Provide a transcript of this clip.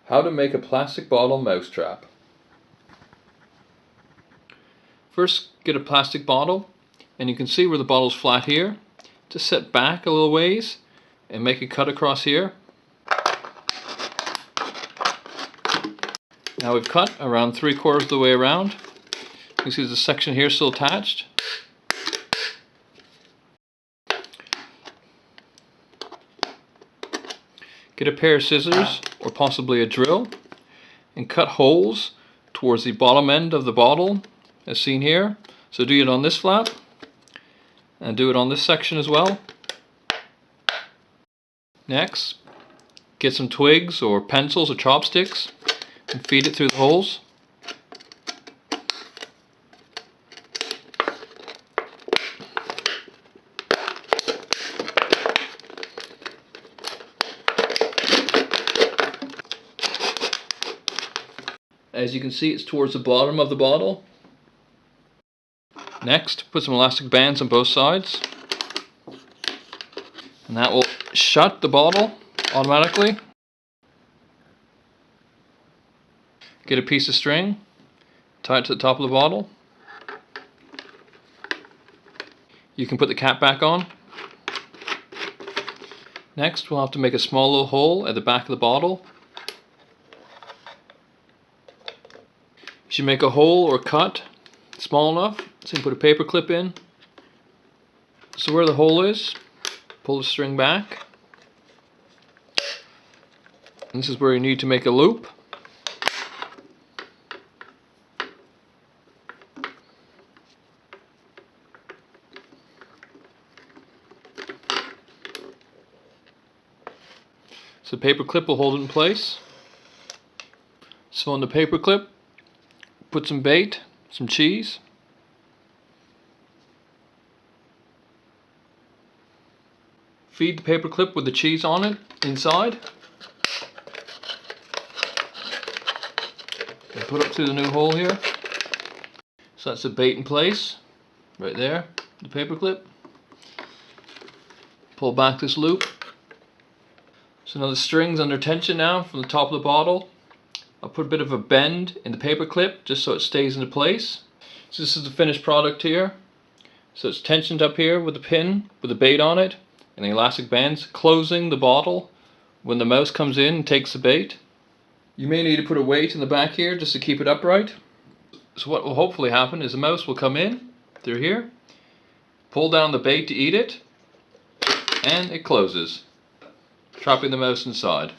How to make a plastic bottle mousetrap. First, get a plastic bottle, and you can see where the bottle's flat here. Just set back a little ways and make a cut across here. Now we've cut around 3/4 of the way around. You can see there's a section here still attached. Get a pair of scissors or possibly a drill and cut holes towards the bottom end of the bottle as seen here. So do it on this flap and do it on this section as well. Next, get some twigs or pencils or chopsticks and feed it through the holes. As you can see, it's towards the bottom of the bottle. Next, put some elastic bands on both sides, and that will shut the bottle automatically. Get a piece of string, tie it to the top of the bottle. You can put the cap back on. Next, we'll have to make a small little hole at the back of the bottle. You should make a hole or cut small enough so you can put a paper clip in. So where the hole is, pull the string back. And this is where you need to make a loop. So the paper clip will hold it in place. So on the paper clip, put some bait, some cheese. Feed the paper clip with the cheese on it inside. And put it through the new hole here. So that's the bait in place, right there, the paper clip. Pull back this loop. So now the string's under tension now from the top of the bottle. I'll put a bit of a bend in the paper clip just so it stays into place. So this is the finished product here. So it's tensioned up here with the pin with the bait on it and the elastic bands closing the bottle when the mouse comes in and takes the bait. You may need to put a weight in the back here just to keep it upright. So what will hopefully happen is the mouse will come in through here, pull down the bait to eat it, and it closes, trapping the mouse inside.